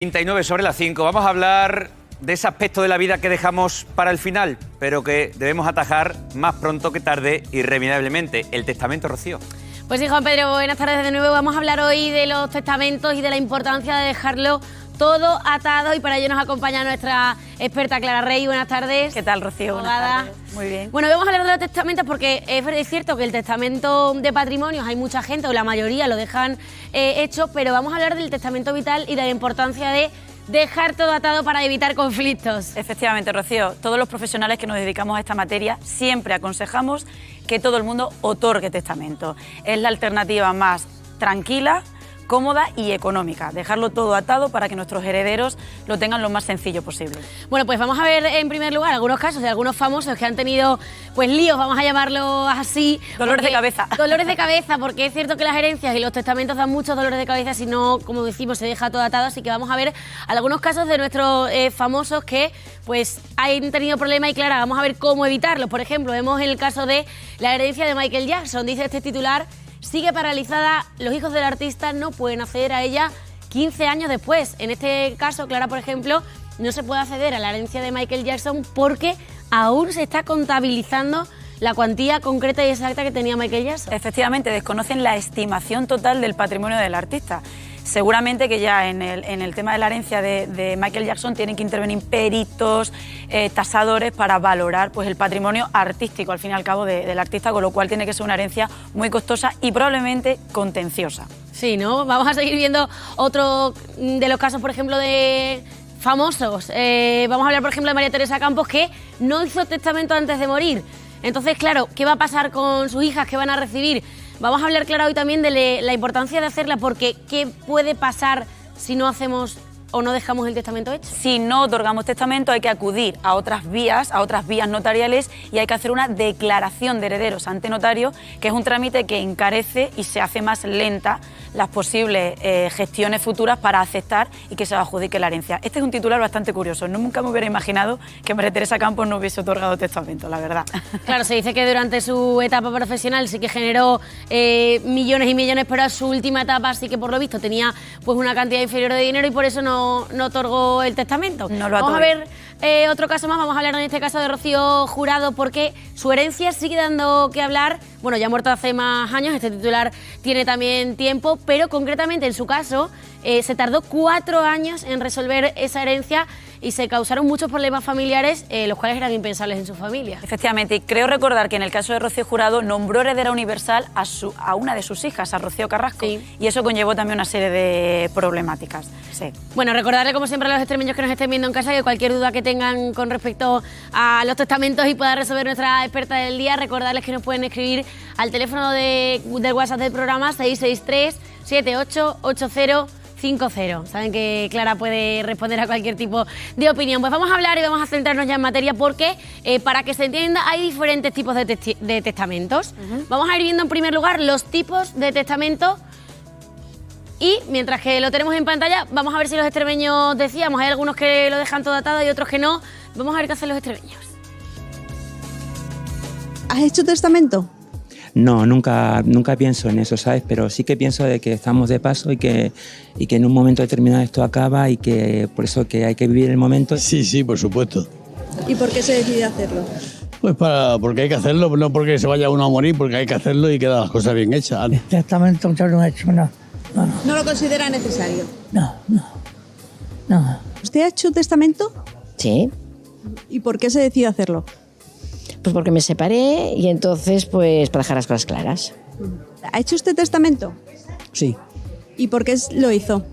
39 sobre las 5. Vamos a hablar de ese aspecto de la vida que dejamos para el final, pero que debemos atajar más pronto que tarde, irremediablemente. El testamento, Rocío. Pues sí, Juan Pedro, buenas tardes de nuevo. Vamos a hablar hoy de los testamentos y de la importancia de dejarlo todo atado, y para ello nos acompaña nuestra experta Clara Rey. Buenas tardes. ¿Qué tal, Rocío? Buenas tardes. Muy bien. Bueno, vamos a hablar de los testamentos porque es cierto que el testamento de patrimonios hay mucha gente, o la mayoría lo dejan hecho, pero vamos a hablar del testamento vital y de la importancia de dejar todo atado para evitar conflictos. Efectivamente, Rocío, todos los profesionales que nos dedicamos a esta materia siempre aconsejamos que todo el mundo otorgue testamento. Es la alternativa más tranquila, cómoda y económica. Dejarlo todo atado para que nuestros herederos lo tengan lo más sencillo posible. Bueno, pues vamos a ver en primer lugar algunos casos de algunos famosos que han tenido pues líos, vamos a llamarlo así. Dolores de cabeza. Dolores de cabeza, porque es cierto que las herencias y los testamentos dan muchos dolores de cabeza si no, como decimos, se deja todo atado. Así que vamos a ver algunos casos de nuestros famosos que pues han tenido problemas, y Clara, vamos a ver cómo evitarlos. Por ejemplo, vemos el caso de la herencia de Michael Jackson. Dice este titular: sigue paralizada, los hijos del artista no pueden acceder a ella 15 años después. En este caso, Clara, por ejemplo, no se puede acceder a la herencia de Michael Jackson porque aún se está contabilizando la cuantía concreta y exacta que tenía Michael Jackson. Efectivamente, desconocen la estimación total del patrimonio del artista. Seguramente que ya en el tema de la herencia de Michael Jackson tienen que intervenir peritos, tasadores para valorar pues, el patrimonio artístico, al fin y al cabo, del artista, con lo cual tiene que ser una herencia muy costosa y probablemente contenciosa. Sí, ¿no? Vamos a seguir viendo otro de los casos, por ejemplo, de famosos. Vamos a hablar, por ejemplo, de María Teresa Campos, que no hizo testamento antes de morir. Entonces, claro, ¿qué va a pasar con sus hijas? ¿Qué van a recibir? Vamos a hablar, Clara, hoy también de la importancia de hacerla, porque ¿qué puede pasar si no hacemos o no dejamos el testamento hecho? Si no otorgamos testamento hay que acudir a otras vías notariales, y hay que hacer una declaración de herederos ante notario, que es un trámite que encarece y se hace más lenta las posibles gestiones futuras para aceptar y que se adjudique la herencia. Este es un titular bastante curioso. Nunca me hubiera imaginado que María Teresa Campos no hubiese otorgado testamento, la verdad. Claro, se dice que durante su etapa profesional sí que generó millones y millones, pero a su última etapa sí que por lo visto tenía pues una cantidad inferior de dinero y por eso no otorgó el testamento. No lo Vamos a ver otro caso más. Vamos a hablar en este caso de Rocío Jurado, porque su herencia sigue dando que hablar. Bueno, ya ha muerto hace más años, este titular tiene también tiempo, pero concretamente en su caso se tardó 4 años en resolver esa herencia y se causaron muchos problemas familiares, los cuales eran impensables en su familia. Efectivamente, y creo recordar que en el caso de Rocío Jurado nombró heredera universal a una de sus hijas, a Rocío Carrasco, sí. Y eso conllevó también una serie de problemáticas. Sí. Bueno, recordarle como siempre a los extremeños que nos estén viendo en casa que cualquier duda que tengan con respecto a los testamentos y pueda resolver nuestra experta del día, recordarles que nos pueden escribir al teléfono del WhatsApp del programa 663 788050. Saben que Clara puede responder a cualquier tipo de opinión. Pues vamos a hablar y vamos a centrarnos ya en materia, porque para que se entienda hay diferentes tipos de testamentos. Vamos a ir viendo en primer lugar los tipos de testamento, y mientras que lo tenemos en pantalla vamos a ver si los extremeños, decíamos, hay algunos que lo dejan todo atado y otros que no. Vamos a ver qué hacen los extremeños. ¿Has hecho testamento? No, nunca pienso en eso, ¿sabes? Pero sí que pienso de que estamos de paso y que en un momento determinado esto acaba, y que por eso que hay que vivir el momento. Sí, por supuesto. ¿Y por qué se decide hacerlo? Pues porque hay que hacerlo, no porque se vaya uno a morir, porque hay que hacerlo y quedan las cosas bien hechas. Testamento yo no he hecho, no. ¿No lo considera necesario? No. ¿Usted ha hecho testamento? Sí, ¿Y por qué se decide hacerlo? pues porque me separé y entonces pues para dejar las cosas claras. ¿Ha hecho usted testamento? Sí, ¿Y por qué lo hizo?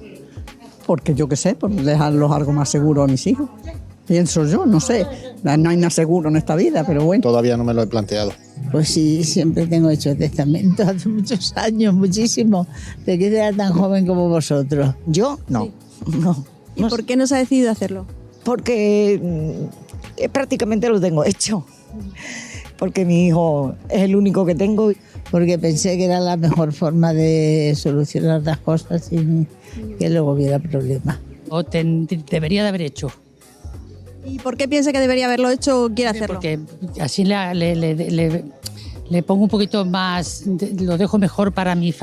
porque yo qué sé, por dejarlos algo más seguro a mis hijos. Pienso yo, no sé, no hay nada seguro en esta vida, pero bueno. Todavía no me lo he planteado. Pues sí, siempre tengo hecho testamento, hace muchos años, muchísimo, de que era tan joven como vosotros. Yo, no, Sí. no. ¿Y por qué no se ha decidido hacerlo? Porque prácticamente lo tengo hecho. Porque mi hijo es el único que tengo, porque pensé que era la mejor forma de solucionar las cosas sin que luego hubiera problemas. Debería de haber hecho. ¿Y por qué piensa que debería haberlo hecho o quiere hacerlo? Porque así le pongo un poquito más, lo dejo mejor para mis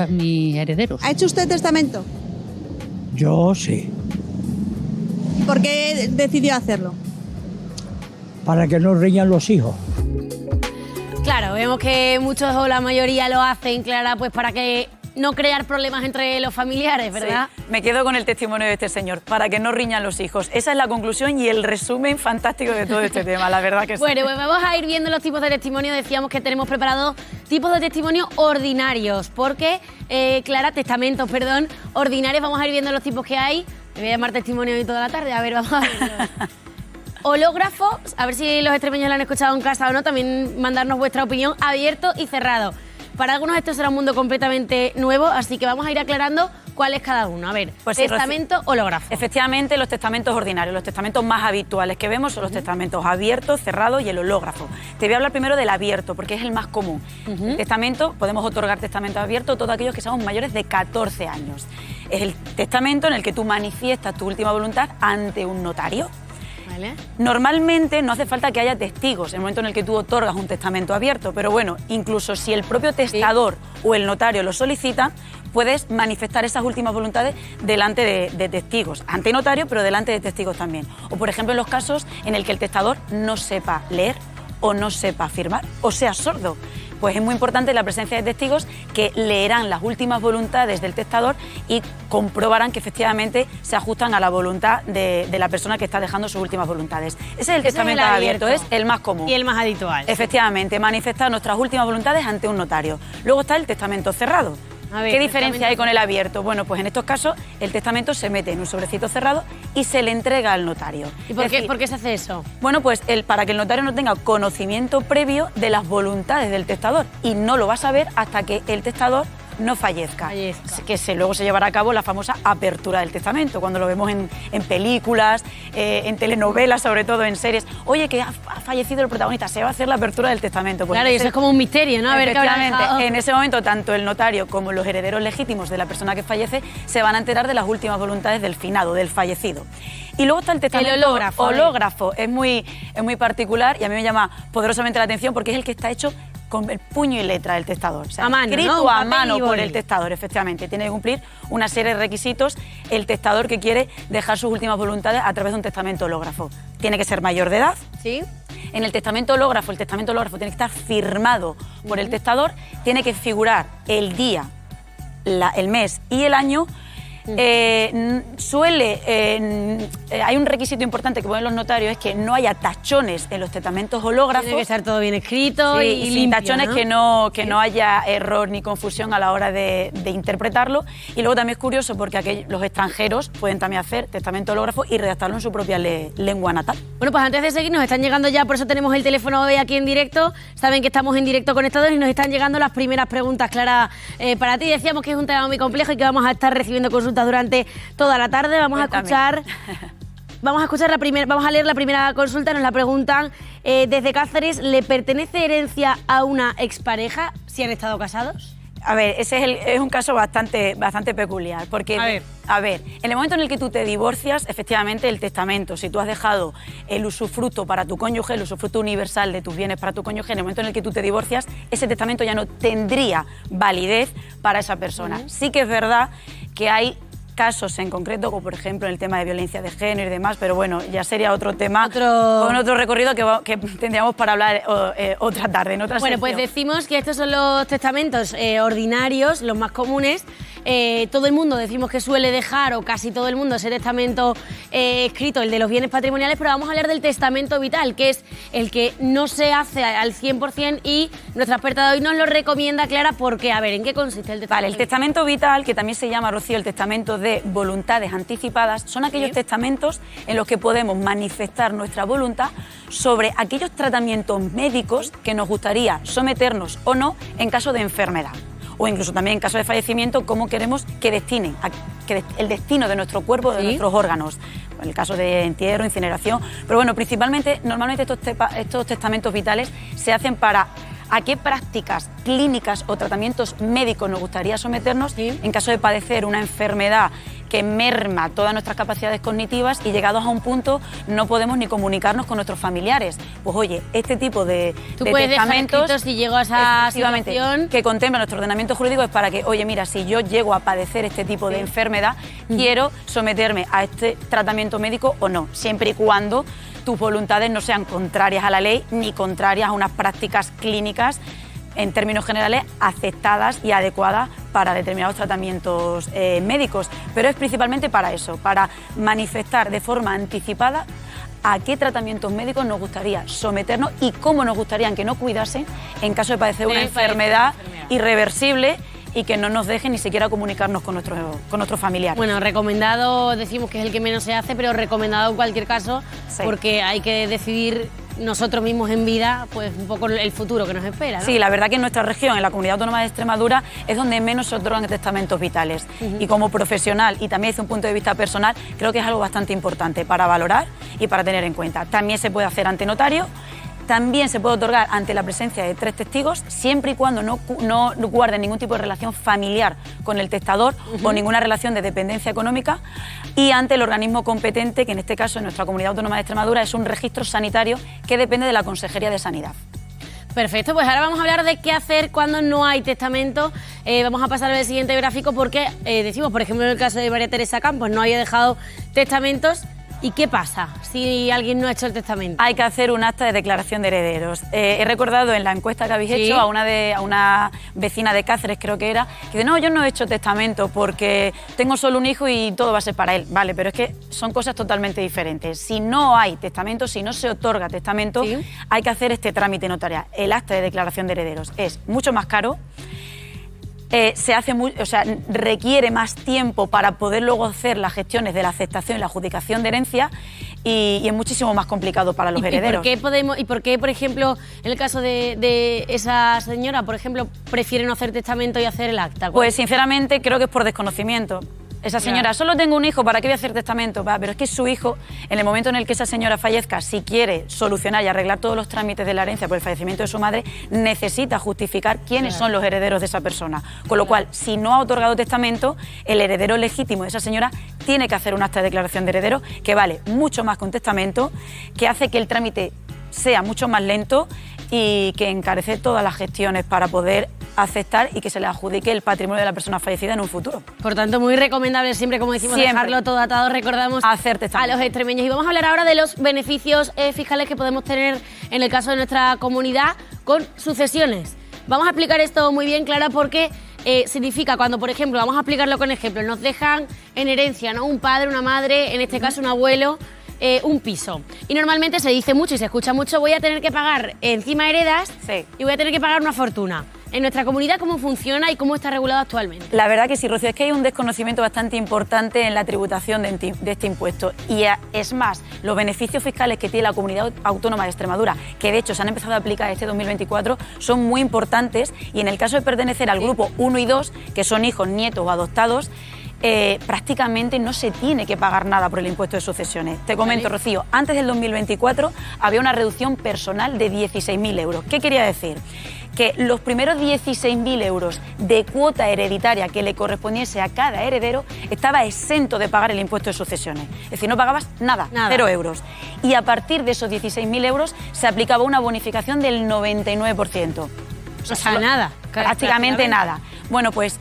herederos. ¿Ha hecho usted testamento? Yo sí. por qué decidió hacerlo? Para que no riñan los hijos. Claro, vemos que muchos o la mayoría lo hacen, Clara, pues para que no crear problemas entre los familiares, ¿verdad? Sí, me quedo con el testimonio de este señor, para que no riñan los hijos. Esa es la conclusión y el resumen fantástico de todo este tema, la verdad que sí. Bueno, pues vamos a ir viendo los tipos de testimonio. Decíamos que tenemos preparados tipos de testimonio ordinarios, porque, Clara, testamentos, perdón, ordinarios, vamos a ir viendo los tipos que hay. Me voy a llamar testimonio hoy toda la tarde, a ver, vamos a verlos. Hológrafo, a ver si los extremeños lo han escuchado en casa o no, también mandarnos vuestra opinión, abierto y cerrado. Para algunos esto será un mundo completamente nuevo, así que vamos a ir aclarando cuál es cada uno. A ver, pues testamento, hológrafo. Efectivamente, los testamentos ordinarios, los testamentos más habituales que vemos son los testamentos abiertos, cerrados y el hológrafo. Te voy a hablar primero del abierto, porque es el más común. El testamento, podemos otorgar testamento abierto a todos aquellos que somos mayores de 14 años. Es el testamento en el que tú manifiestas tu última voluntad ante un notario. ¿Vale? Normalmente no hace falta que haya testigos en el momento en el que tú otorgas un testamento abierto, pero bueno, incluso si el propio testador o el notario lo solicita, puedes manifestar esas últimas voluntades delante de testigos, ante notario, pero delante de testigos también. O por ejemplo en los casos en el que el testador no sepa leer o no sepa firmar o sea sordo. Pues es muy importante la presencia de testigos que leerán las últimas voluntades del testador y comprobarán que efectivamente se ajustan a la voluntad de la persona que está dejando sus últimas voluntades. Ese es el testamento abierto, es el más común. Y el más habitual. Efectivamente, manifestar nuestras últimas voluntades ante un notario. Luego está el testamento cerrado. A ver, ¿Qué diferencia hay con el abierto? Bueno, pues en estos casos el testamento se mete en un sobrecito cerrado y se le entrega al notario. ¿Y por qué se hace eso? Bueno, pues para que el notario no tenga conocimiento previo de las voluntades del testador y no lo va a saber hasta que el testador no fallezca. Que luego se llevará a cabo la famosa apertura del testamento, cuando lo vemos en películas, en telenovelas, sobre todo en series. Oye, que ha fallecido el protagonista, se va a hacer la apertura del testamento. Pues claro, y eso es como un misterio, ¿no? A ver qué habrá dejado. En ese momento, tanto el notario como los herederos legítimos de la persona que fallece se van a enterar de las últimas voluntades del finado, del fallecido. Y luego está el testamento hológrafo. Es muy particular y a mí me llama poderosamente la atención porque es el que está hecho con el puño y letra del testador. O sea, a mano, escrito ¿no? a mano por el testador, efectivamente. Tiene que cumplir una serie de requisitos el testador que quiere dejar sus últimas voluntades a través de un testamento hológrafo. Tiene que ser mayor de edad. Sí. En el testamento hológrafo tiene que estar firmado por el testador, tiene que figurar el día, el mes y el año. Hay un requisito importante que ponen los notarios, es que no haya tachones en los testamentos hológrafos. Tiene que estar todo bien escrito y sin limpio, tachones, ¿no? que no haya error ni confusión a la hora de interpretarlo. Y luego también es curioso porque los extranjeros pueden también hacer testamento hológrafo y redactarlo en su propia lengua natal. Bueno, pues antes de seguir, nos están llegando ya, por eso tenemos el teléfono hoy aquí en directo. Saben que estamos en directo conectados y nos están llegando las primeras preguntas, Clara, para ti. Decíamos que es un tema muy complejo y que vamos a estar recibiendo consultas durante toda la tarde. Vamos a escuchar vamos a leer la primera consulta. Nos la preguntan desde Cáceres. ¿Le pertenece herencia a una expareja si han estado casados? A ver, ese es un caso bastante peculiar, porque, a ver, en el momento en el que tú te divorcias, efectivamente el testamento, si tú has dejado el usufructo para tu cónyuge, el usufructo universal de tus bienes para tu cónyuge, en el momento en el que tú te divorcias, ese testamento ya no tendría validez para esa persona. Sí que es verdad que hay casos en concreto, como por ejemplo en el tema de violencia de género y demás, pero bueno, ya sería otro tema, con otro recorrido que tendríamos para hablar otra tarde, en otra sección. Pues decimos que estos son los testamentos ordinarios, los más comunes. Todo el mundo decimos que suele dejar, o casi todo el mundo, ese testamento escrito, el de los bienes patrimoniales, pero vamos a hablar del testamento vital, que es el que no se hace al 100% y nuestra experta de hoy nos lo recomienda, Clara, porque, a ver, ¿en qué consiste el testamento? Vale, el testamento vital, que también se llama, Rocío, el testamento de voluntades anticipadas, son aquellos testamentos en los que podemos manifestar nuestra voluntad sobre aquellos tratamientos médicos que nos gustaría someternos o no en caso de enfermedad, o incluso también en caso de fallecimiento, cómo queremos que destinen, el destino de nuestro cuerpo, de nuestros órganos, en el caso de entierro, incineración. Pero bueno, principalmente, normalmente estos testamentos vitales se hacen para a qué prácticas clínicas o tratamientos médicos nos gustaría someternos en caso de padecer una enfermedad que merma todas nuestras capacidades cognitivas y llegados a un punto no podemos ni comunicarnos con nuestros familiares. Pues oye, este tipo de testamentos, si llego a esa situación, que contempla nuestro ordenamiento jurídico, es para que, oye, mira, si yo llego a padecer este tipo de enfermedad, quiero someterme a este tratamiento médico o no, siempre y cuando tus voluntades no sean contrarias a la ley ni contrarias a unas prácticas clínicas, en términos generales, aceptadas y adecuadas para determinados tratamientos médicos. Pero es principalmente para eso, para manifestar de forma anticipada a qué tratamientos médicos nos gustaría someternos y cómo nos gustaría que nos cuidasen en caso de padecer una enfermedad irreversible y que no nos dejen ni siquiera comunicarnos con nuestros familiares. Bueno, recomendado, decimos que es el que menos se hace, pero recomendado en cualquier caso, porque hay que decidir nosotros mismos en vida, pues un poco el futuro que nos espera, ¿no? Sí, la verdad que en nuestra región, en la Comunidad Autónoma de Extremadura, es donde menos se otorgan testamentos vitales. Y como profesional y también desde un punto de vista personal, creo que es algo bastante importante para valorar y para tener en cuenta. También se puede hacer ante notario. También se puede otorgar ante la presencia de 3 testigos, siempre y cuando no guarden ningún tipo de relación familiar con el testador o ninguna relación de dependencia económica, y ante el organismo competente, que en este caso en nuestra Comunidad Autónoma de Extremadura es un registro sanitario que depende de la Consejería de Sanidad. Perfecto, pues ahora vamos a hablar de qué hacer cuando no hay testamento. Vamos a pasar al siguiente gráfico porque decimos, por ejemplo, en el caso de María Teresa Campos, no había dejado testamentos. ¿Y qué pasa si alguien no ha hecho el testamento? Hay que hacer un acta de declaración de herederos. He recordado en la encuesta que habéis hecho a una vecina de Cáceres, creo que era, que dice, no, yo no he hecho testamento porque tengo solo un hijo y todo va a ser para él. Vale, pero es que son cosas totalmente diferentes. Si no hay testamento, si no se otorga testamento, hay que hacer este trámite notarial. El acta de declaración de herederos es mucho más caro. Requiere más tiempo para poder luego hacer las gestiones de la aceptación y la adjudicación de herencia y es muchísimo más complicado para los herederos. ¿Y por qué, por ejemplo, en el caso de esa señora, por ejemplo, prefiere no hacer testamento y hacer el acta? Pues sinceramente creo que es por desconocimiento. Esa señora, solo tengo un hijo, ¿para qué voy a hacer testamento? Pero es que su hijo, en el momento en el que esa señora fallezca, si quiere solucionar y arreglar todos los trámites de la herencia por el fallecimiento de su madre, necesita justificar quiénes son los herederos de esa persona. Con lo cual, si no ha otorgado testamento, el heredero legítimo de esa señora tiene que hacer un acta de declaración de herederos que vale mucho más que un testamento, que hace que el trámite sea mucho más lento y que encarece todas las gestiones para poder aceptar y que se le adjudique el patrimonio de la persona fallecida en un futuro. Por tanto, muy recomendable siempre, como decimos, dejarlo todo atado. Recordamos hacer a los extremeños. Y vamos a hablar ahora de los beneficios fiscales que podemos tener en el caso de nuestra comunidad con sucesiones. Vamos a explicar esto muy bien, Clara, porque significa cuando, por ejemplo, vamos a explicarlo con ejemplos, nos dejan en herencia, ¿no?, un padre, una madre, en este caso un abuelo, un piso. Y normalmente se dice mucho y se escucha mucho, voy a tener que pagar, encima heredas, y voy a tener que pagar una fortuna. En nuestra comunidad, ¿cómo funciona y cómo está regulado actualmente? La verdad que sí, Rocío, es que hay un desconocimiento bastante importante en la tributación de este impuesto. Y es más, los beneficios fiscales que tiene la Comunidad Autónoma de Extremadura, que de hecho se han empezado a aplicar este 2024, son muy importantes. Y en el caso de pertenecer al grupo 1 y 2, que son hijos, nietos o adoptados, prácticamente no se tiene que pagar nada por el impuesto de sucesiones. Te comento, Rocío, antes del 2024 había una reducción personal de 16.000 euros. ¿Qué quería decir? Que los primeros 16.000 euros de cuota hereditaria que le correspondiese a cada heredero estaba exento de pagar el impuesto de sucesiones. Es decir, no pagabas nada. 0 euros. Y a partir de esos 16.000 euros se aplicaba una bonificación del 99%. O sea, nada. Prácticamente nada. Bueno, pues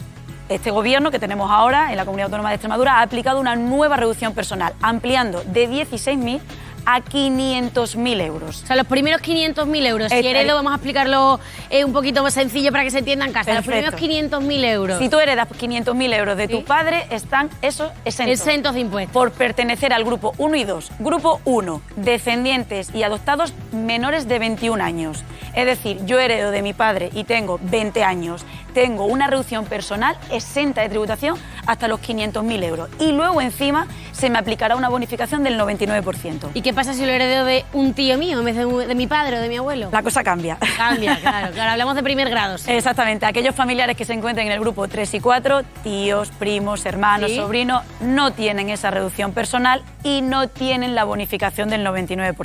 este gobierno que tenemos ahora en la Comunidad Autónoma de Extremadura ha aplicado una nueva reducción personal, ampliando de 16.000 a 500.000 euros. O sea, los primeros 500.000 euros. Si heredo, vamos a explicarlo un poquito más sencillo para que se entienda en casa. Perfecto. Los primeros 500.000 euros. Si tú heredas 500.000 euros de tu padre, están esos exentos. Exentos de impuestos. Por pertenecer al grupo 1 y 2. Grupo 1, descendientes y adoptados menores de 21 años. Es decir, yo heredo de mi padre y tengo 20 años. Tengo una reducción personal exenta de tributación hasta los 500.000 euros. Y luego encima se me aplicará una bonificación del 99%. ¿Y qué pasa si lo heredo de un tío mío en vez de mi padre o de mi abuelo? La cosa cambia. Cambia, claro. Hablamos de primer grado. ¿Sí? Exactamente. Aquellos familiares que se encuentren en el grupo 3 y 4, tíos, primos, hermanos, sobrinos, no tienen esa reducción personal y no tienen la bonificación del 99%.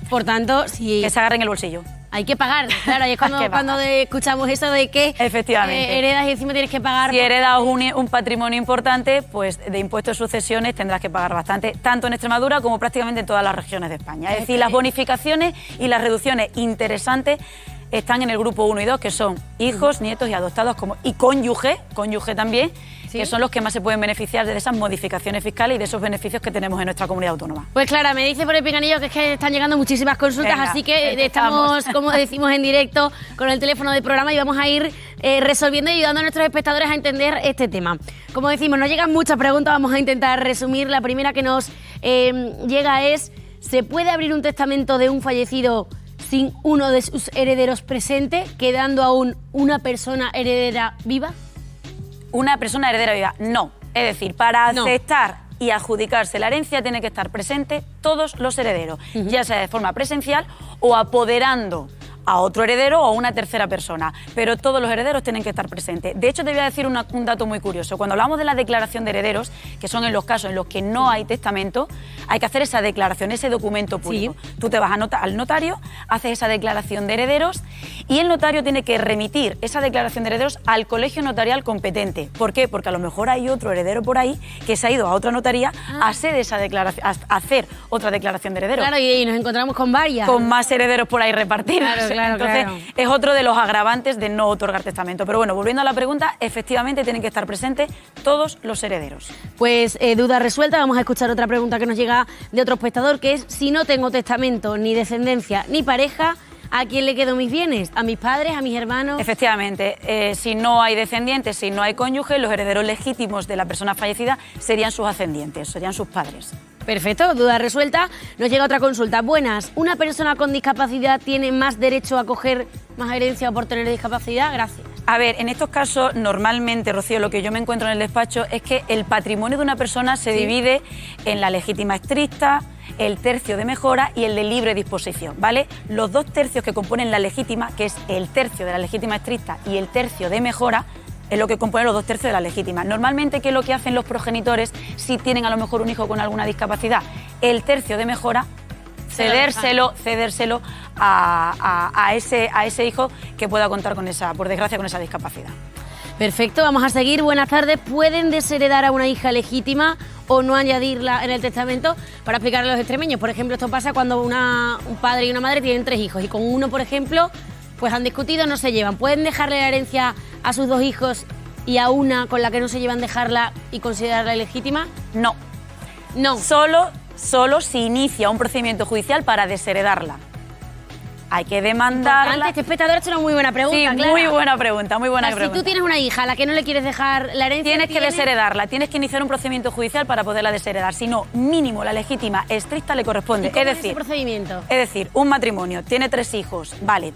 Por tanto, que se agarren el bolsillo. Hay que pagar, claro, y es cuando escuchamos eso de que efectivamente heredas y encima tienes que pagar. Si heredas un patrimonio importante, pues de impuestos de sucesiones tendrás que pagar bastante, tanto en Extremadura como prácticamente en todas las regiones de España. Es decir, las bonificaciones y las reducciones interesantes están en el grupo 1 y 2, que son hijos, nietos y adoptados, y cónyuge también, que son los que más se pueden beneficiar de esas modificaciones fiscales y de esos beneficios que tenemos en nuestra comunidad autónoma. Pues Clara, me dice por el pinganillo que es que están llegando muchísimas consultas, venga, así que estamos, como decimos, en directo con el teléfono del programa y vamos a ir resolviendo y ayudando a nuestros espectadores a entender este tema. Como decimos, nos llegan muchas preguntas, vamos a intentar resumir. La primera que nos llega es, ¿se puede abrir un testamento de un fallecido sin uno de sus herederos presente, quedando aún una persona heredera viva? Una persona heredera viva, no. Es decir, para aceptar y adjudicarse la herencia tiene que estar presente todos los herederos, ya sea de forma presencial o apoderando a otro heredero o a una tercera persona, pero todos los herederos tienen que estar presentes. De hecho, te voy a decir un dato muy curioso. Cuando hablamos de la declaración de herederos, que son en los casos en los que no hay testamento, hay que hacer esa declaración, ese documento público. Sí. Tú te vas al notario, haces esa declaración de herederos y el notario tiene que remitir esa declaración de herederos al colegio notarial competente. ¿Por qué? Porque a lo mejor hay otro heredero por ahí que se ha ido a otra notaría a hacer esa declaración, a hacer otra declaración de herederos. Claro, y nos encontramos con varias. Con más herederos por ahí repartidos. Claro, entonces, es otro de los agravantes de no otorgar testamento. Pero bueno, volviendo a la pregunta, efectivamente tienen que estar presentes todos los herederos. Pues duda resuelta, vamos a escuchar otra pregunta que nos llega de otro espectador, que es, si no tengo testamento, ni descendencia, ni pareja, ¿a quién le quedo mis bienes? ¿A mis padres, a mis hermanos? Efectivamente, si no hay descendientes, si no hay cónyuge, los herederos legítimos de la persona fallecida serían sus ascendientes, serían sus padres. Perfecto, duda resuelta. Nos llega otra consulta. Buenas, ¿una persona con discapacidad tiene más derecho a coger más herencia por tener discapacidad? Gracias. A ver, en estos casos, normalmente, Rocío, lo que yo me encuentro en el despacho es que el patrimonio de una persona se divide en la legítima estricta, el tercio de mejora y el de libre disposición, ¿vale? Los 2 tercios que componen la legítima, que es el tercio de la legítima estricta y el tercio de mejora, es lo que compone los 2 tercios de la legítima. Normalmente, ¿qué es lo que hacen los progenitores si tienen a lo mejor un hijo con alguna discapacidad? El tercio de mejora, cedérselo a ese hijo que pueda contar con esa, por desgracia, con esa discapacidad. Perfecto, vamos a seguir. Buenas tardes. ¿Pueden desheredar a una hija legítima o no añadirla en el testamento? Para explicarle a los extremeños, por ejemplo, esto pasa cuando un padre y una madre tienen 3 hijos y con uno, por ejemplo, pues han discutido, no se llevan. ¿Pueden dejarle la herencia a sus 2 hijos y a una con la que no se llevan dejarla y considerarla ilegítima? No. No. Solo si inicia un procedimiento judicial para desheredarla. Hay que demandarla. Este espectador ha hecho una muy buena pregunta, sí, Clara. muy buena pregunta, muy buena pregunta. Si tú tienes una hija a la que no le quieres dejar la herencia... Tienes que desheredarla, tienes que iniciar un procedimiento judicial para poderla desheredar. Si no, mínimo la legítima estricta le corresponde. ¿Y cómo es ese procedimiento? Es decir, un matrimonio tiene 3 hijos, vale.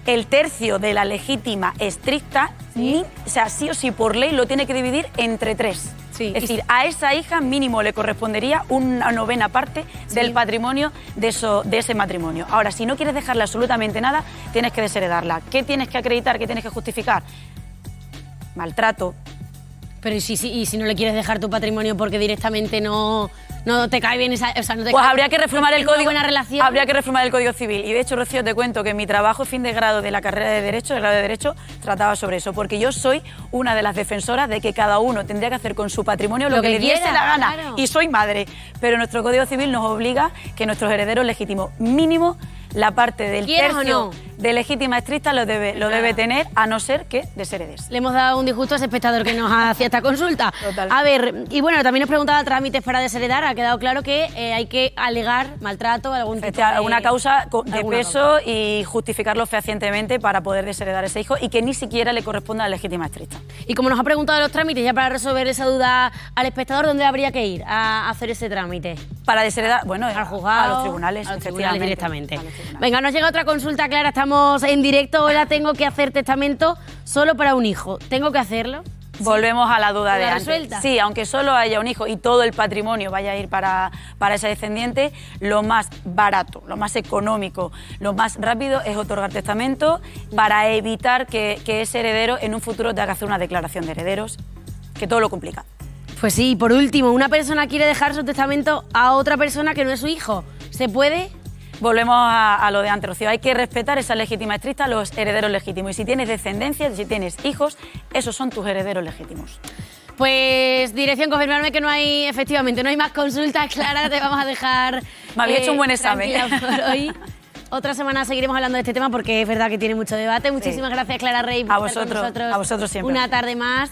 El tercio de la legítima estricta, sí o sí por ley lo tiene que dividir entre 3. Sí. Es decir, a esa hija mínimo le correspondería una 9ª parte del patrimonio de ese matrimonio. Ahora, si no quieres dejarle absolutamente nada, tienes que desheredarla. ¿Qué tienes que acreditar? ¿Qué tienes que justificar? Maltrato. Pero ¿y si no le quieres dejar tu patrimonio porque directamente no te cae bien esa... O sea, no te pues cae, habría que reformar el código. Buena relación. Habría que reformar el Código Civil. Y de hecho, Rocío, te cuento que mi trabajo fin de grado de la carrera de Derecho, el grado de Derecho, trataba sobre eso. Porque yo soy una de las defensoras de que cada uno tendría que hacer con su patrimonio lo que le diese la gana. Claro. Y soy madre. Pero nuestro Código Civil nos obliga que nuestros herederos legítimos mínimo la parte del tercio de legítima estricta lo debe tener, a no ser que desheredes. Le hemos dado un disgusto a ese espectador que nos hacía esta consulta. Total. A ver, y bueno, también nos preguntaba trámites para desheredar. Ha quedado claro que hay que alegar maltrato, alguna causa de peso y justificarlo fehacientemente para poder desheredar a ese hijo y que ni siquiera le corresponda a la legítima estricta. Y como nos ha preguntado los trámites, ya para resolver esa duda al espectador, ¿dónde habría que ir a hacer ese trámite? Para desheredar, bueno, al juzgado, a los tribunales, directamente. Venga, nos llega otra consulta, Clara, estamos en directo. Hola, tengo que hacer testamento solo para un hijo. ¿Tengo que hacerlo? Volvemos a la duda de antes. Resuelta. Sí, aunque solo haya un hijo y todo el patrimonio vaya a ir para ese descendiente, lo más barato, lo más económico, lo más rápido es otorgar testamento para evitar que ese heredero en un futuro tenga que hacer una declaración de herederos, que todo lo complica. Pues sí, por último, una persona quiere dejar su testamento a otra persona que no es su hijo. ¿Se puede? Volvemos a lo de antes, Rocío. Hay que respetar esa legítima estricta, los herederos legítimos. Y si tienes descendencia, si tienes hijos, esos son tus herederos legítimos. Pues dirección, confirmarme que no hay, efectivamente, no hay más consultas, Clara, te vamos a dejar. Me había hecho un buen examen. Tranquila por hoy. Otra semana seguiremos hablando de este tema porque es verdad que tiene mucho debate. Muchísimas gracias, Clara Rey, por estar con nosotros a vosotros siempre. una tarde más.